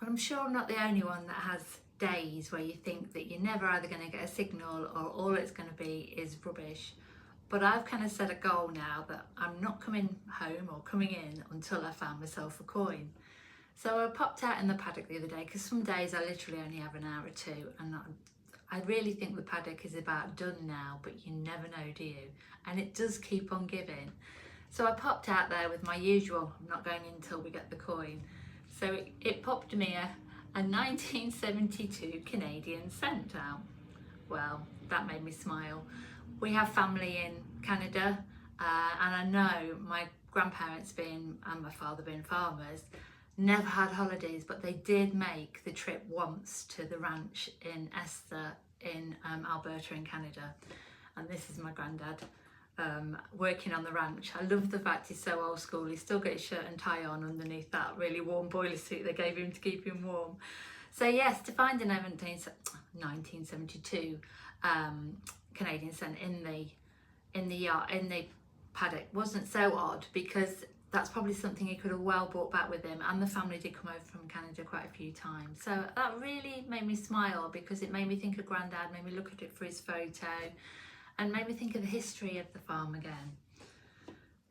But I'm sure I'm not the only one that has days where you think that you're never either going to get a signal or all it's going to be is rubbish. But I've kind of set a goal now that I'm not coming home or coming in until I found myself a coin. So I popped out in the paddock the other day, because some days I literally only have an hour or two, and I really think the paddock is about done now, but you never know, do you? And it does keep on giving. So I popped out there with my usual, I'm not going in until we get the coin. So it popped me a 1972 Canadian cent out. Well, that made me smile. We have family in Canada, and I know my grandparents and my father being farmers, never had holidays, but they did make the trip once to the ranch in Esther in Alberta in Canada. And this is my granddad working on the ranch. I love the fact he's so old school. He's still got his shirt and tie on underneath that really warm boiler suit they gave him to keep him warm. So yes, to find an 1972 Canadian cent in the paddock wasn't so odd, because that's probably something he could have well brought back with him, and the family did come over from Canada quite a few times. So that really made me smile, because it made me think of Grandad, made me look at it for his photo, and made me think of the history of the farm again.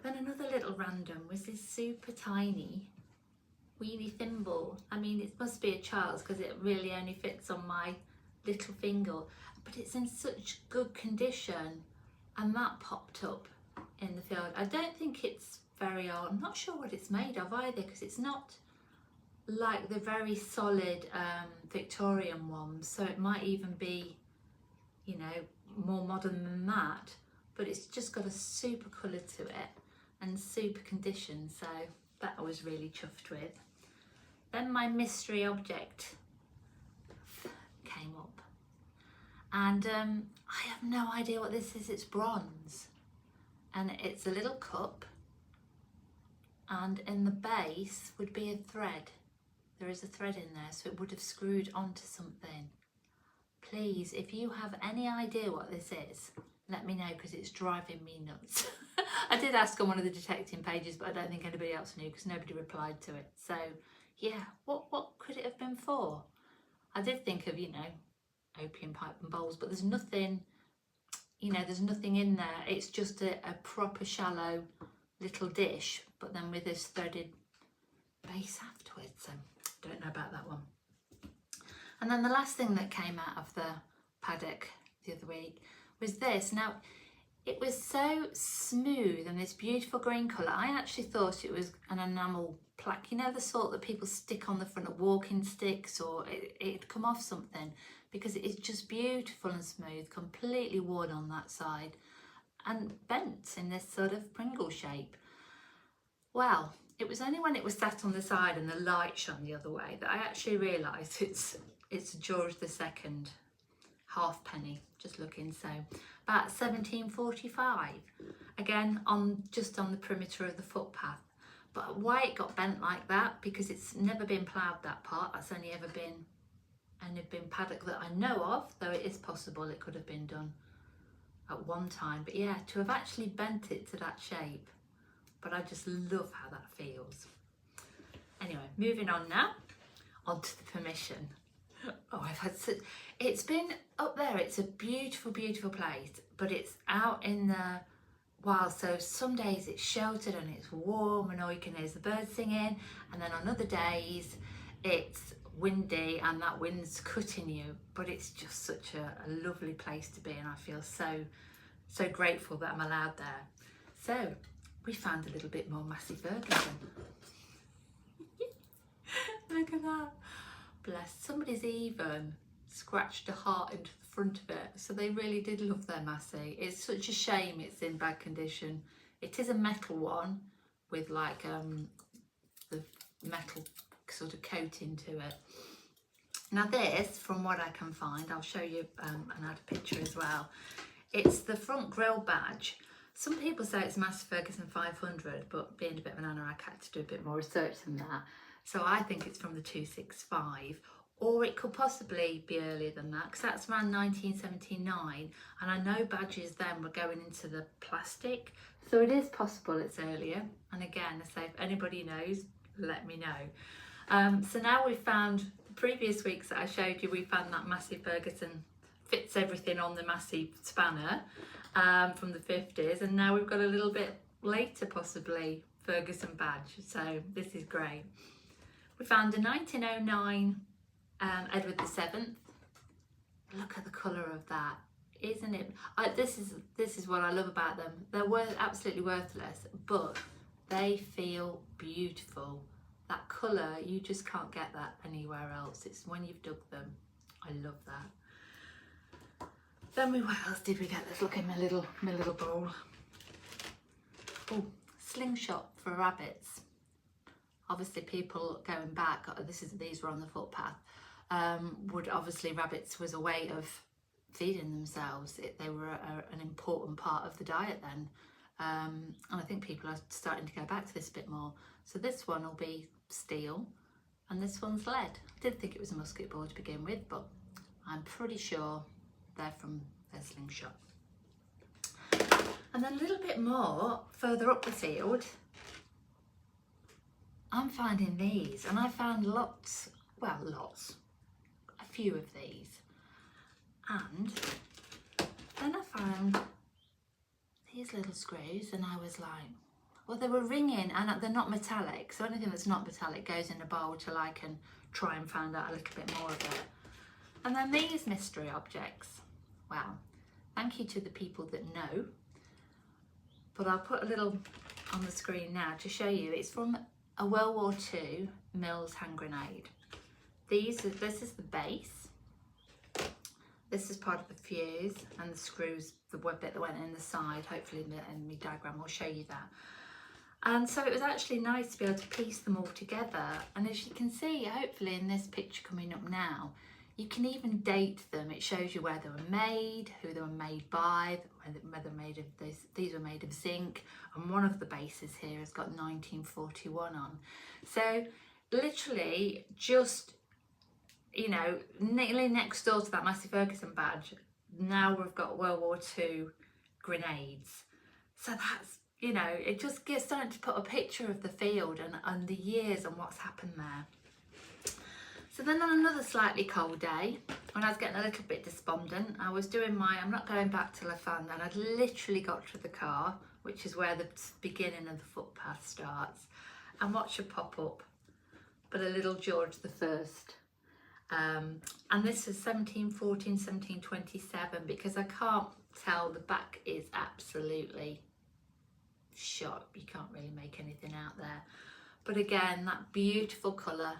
Then another little random was this super tiny weeny thimble. I mean, it must be a child's, because it really only fits on my little finger, but it's in such good condition, and that popped up in the field. I don't think it's very old. I'm not sure what it's made of either, because it's not like the very solid Victorian ones, so it might even be, you know, more modern than that, but it's just got a super colour to it and super condition, so that I was really chuffed with. Then my mystery object came up, and I have no idea what this is. It's bronze, and it's a little cup, and in the base would be a thread. There is a thread in there, so it would have screwed onto something. Please, if you have any idea what this is, let me know, because it's driving me nuts. I did ask on one of the detecting pages, but I don't think anybody else knew, because nobody replied to it. So yeah, what could it have been for? I did think of, you know, opium pipe and bowls, but there's nothing, you know, there's nothing in there. It's just a proper shallow little dish, but then with this threaded base afterwards. So don't know about that one. And then the last thing that came out of the paddock the other week was this. Now, it was so smooth and this beautiful green colour. I actually thought it was an enamel plaque, you know, the sort that people stick on the front of walking sticks, or it'd come off something, because it is just beautiful and smooth, completely worn on that side and bent in this sort of Pringle shape. Well, it was only when it was sat on the side and the light shone the other way that I actually realised it's George II halfpenny, just looking. So about 1745, again just on the perimeter of the footpath. But why it got bent like that, because it's never been ploughed, that part. That's only ever been paddock that I know of, though it is possible it could have been done at one time. But yeah, to have actually bent it to that shape, but I just love how that feels. Anyway, moving on now, onto the permission. Oh, I've had such, it's been up there, it's a beautiful, beautiful place, but it's out in the wild, so some days it's sheltered and it's warm and all you can hear is the birds singing, and then on other days it's windy and that wind's cutting you, but it's just such a lovely place to be, and I feel so grateful that I'm allowed there. So we found a little bit more Massey Ferguson. Look at that. Bless. Somebody's even scratched a heart into the front of it, so they really did love their Massey. It's such a shame it's in bad condition. It is a metal one with like the metal sort of coating to it. Now this, from what I can find, I'll show you and add a picture as well. It's the front grille badge. Some people say it's Massey Ferguson 500, but being a bit of an anorak, I had to do a bit more research than that. So I think it's from the 265, or it could possibly be earlier than that, because that's around 1979, and I know badges then were going into the plastic, so it is possible it's earlier. And again, I say if anybody knows, let me know. So now we've found, the previous weeks that I showed you, we found that Massey Ferguson fits everything on the Massey spanner from the 50s, and now we've got a little bit later possibly Ferguson badge, so this is great. We found a 1909 Edward VII. Look at the colour of that, isn't it? This is what I love about them. They're absolutely worthless, but they feel beautiful. That colour, you just can't get that anywhere else. It's when you've dug them. I love that. Then what else did we get? Let's look in my little bowl. Oh, slingshot for rabbits. Obviously people going back, these were on the footpath, would obviously, rabbits was a way of feeding themselves. They were an important part of the diet then. And I think people are starting to go back to this a bit more. So this one will be steel and this one's lead. I didn't think it was a musket ball to begin with, but I'm pretty sure they're from their slingshot. And then a little bit more further up the field, I'm finding these, and I found lots, a few of these. And then I found these little screws, and I was like, well, they were ringing, and they're not metallic, so anything that's not metallic goes in a bowl till I can try and find out a little bit more of it. And then these mystery objects, wow, thank you to the people that know, but I'll put a little on the screen now to show you. It's from a World War II Mills hand grenade. This is the base. This is part of the fuse, and the screws, the wood bit that went in the side. Hopefully in my diagram will show you that. And so it was actually nice to be able to piece them all together. And as you can see, hopefully in this picture coming up now, you can even date them. It shows you where they were made, who they were made by, whether made of these were made of zinc, and one of the bases here has got 1941 on. So literally just, you know, nearly next door to that Massey Ferguson badge, now we've got World War II grenades. So that's, you know, it just gets starting to put a picture of the field and the years and what's happened there. So then on another slightly cold day, when I was getting a little bit despondent, I was doing I'm not going back till I found that. I'd literally got to the car, which is where the beginning of the footpath starts, and watch it pop up, but a little George I. And this is 1714, 1727, because I can't tell, the back is absolutely shot. You can't really make anything out there. But again, that beautiful colour.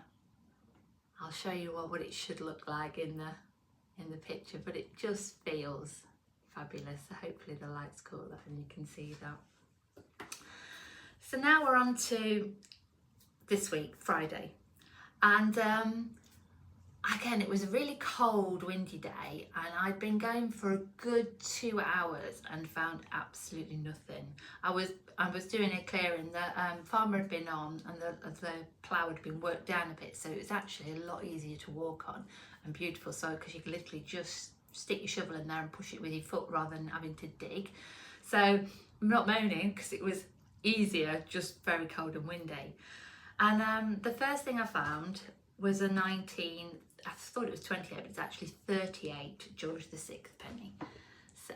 I'll show you what it should look like in the picture, but it just feels fabulous. So hopefully the lights caught that and you can see that. So now we're on to this week, Friday. And again, it was a really cold, windy day, and I'd been going for a good 2 hours and found absolutely nothing. I was doing a clearing. The farmer had been on, and the plough had been worked down a bit, so it was actually a lot easier to walk on and beautiful soil, because you could literally just stick your shovel in there and push it with your foot rather than having to dig. So I'm not moaning, because it was easier, just very cold and windy. And the first thing I found was a I thought it was 28, but it's actually 38 George VI penny. So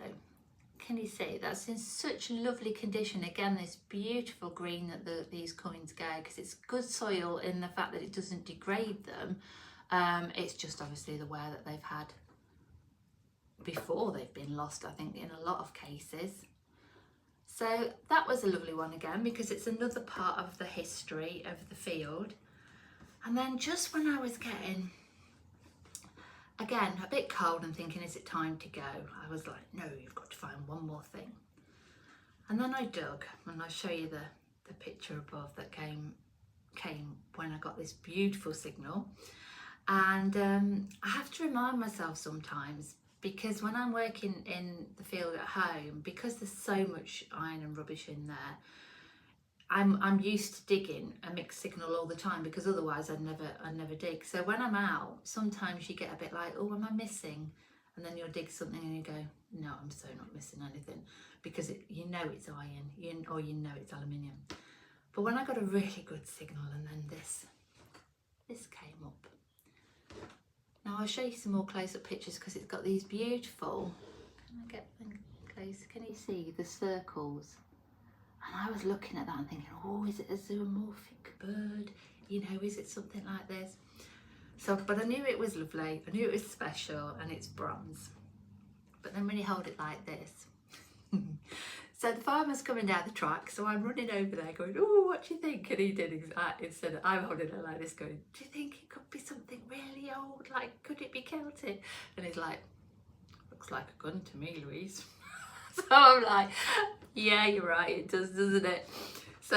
can you see that's in such lovely condition? Again, this beautiful green that these coins go, because it's good soil in the fact that it doesn't degrade them. It's just obviously the wear that they've had before they've been lost, I think, in a lot of cases. So that was a lovely one again, because it's another part of the history of the field. And then just when I was getting, again, a bit cold and thinking, is it time to go? I was like, no, you've got to find one more thing. And then I dug, and I'll show you the picture above that came when I got this beautiful signal. And I have to remind myself sometimes, because when I'm working in the field at home, because there's so much iron and rubbish in there, I'm used to digging a mixed signal all the time, because otherwise I'd never dig. So when I'm out, sometimes you get a bit like, oh, am I missing? And then you'll dig something and you go, no, I'm so not missing anything, because you know it's iron, or you know it's aluminium. But when I got a really good signal, and then this this came up. Now I'll show you some more close-up pictures because it's got these beautiful, can I get them close? Can you see the circles? And I was looking at that and thinking, oh, is it a zoomorphic bird? You know, is it something like this? So, but I knew it was lovely, I knew it was special, and it's bronze. But then when you hold it like this, so the farmer's coming down the track, so I'm running over there going, oh, what do you think? And he did exactly, instead of, I'm holding it like this going, do you think it could be something really old? Like, could it be Celtic? And he's like, looks like a gun to me, Louise. So I'm like, yeah, you're right, it does, doesn't it? So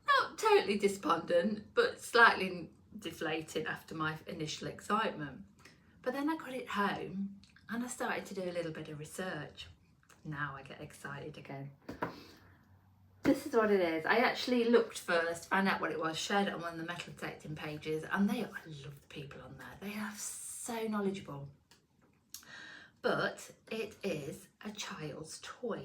not totally despondent, but slightly deflated after my initial excitement. But then I got it home and I started to do a little bit of research. Now I get excited again. This is what it is. I actually looked first, found out what it was, shared it on one of the metal detecting pages, and I love the people on there. They are so knowledgeable. But it is a child's toy.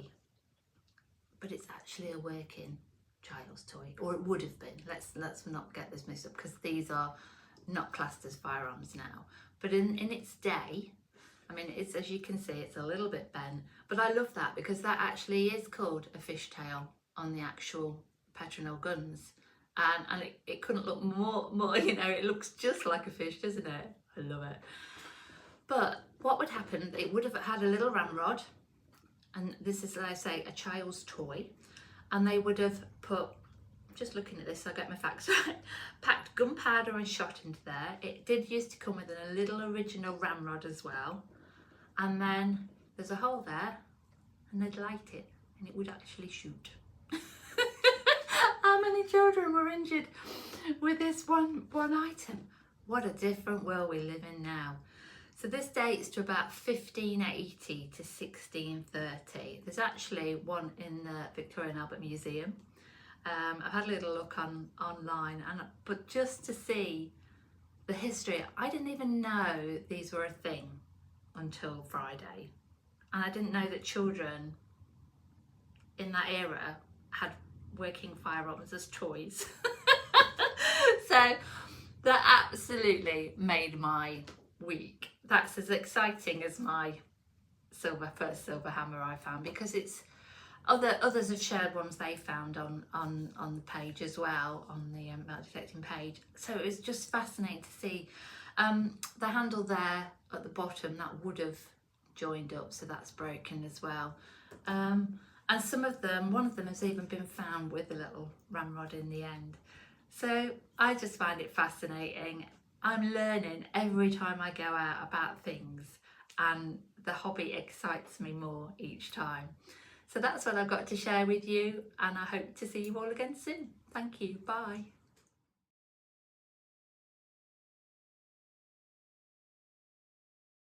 But it's actually a working child's toy, or it would have been. Let's not get this mixed up, because these are not classed as firearms now. But in its day, I mean, it's, as you can see, it's a little bit bent, but I love that because that actually is called a fishtail on the actual Petronel guns, and it couldn't look more, you know, it looks just like a fish, doesn't it? I love it. But what would happen? It would have had a little ramrod, and this is, as I say, a child's toy, and they would have put, just looking at this, so I get my facts right, packed gunpowder and shot into there. It did used to come with a little original ramrod as well. And then there's a hole there, and they'd light it, and it would actually shoot. How many children were injured with this one item? What a different world we live in now. So this dates to about 1580 to 1630. There's actually one in the Victoria and Albert Museum. I've had a little look online, but just to see the history, I didn't even know these were a thing until Friday, and I didn't know that children in that era had working firearms as toys. So that absolutely made my week. That's as exciting as my first silver hammer I found, because it's others have shared ones they found on the page as well, on the metal detecting page. So it was just fascinating to see the handle there at the bottom that would have joined up, so that's broken as well. And some of them, one of them has even been found with a little ramrod in the end. So I just find it fascinating. I'm learning every time I go out about things, and the hobby excites me more each time. So that's what I've got to share with you, and I hope to see you all again soon. Thank you. Bye.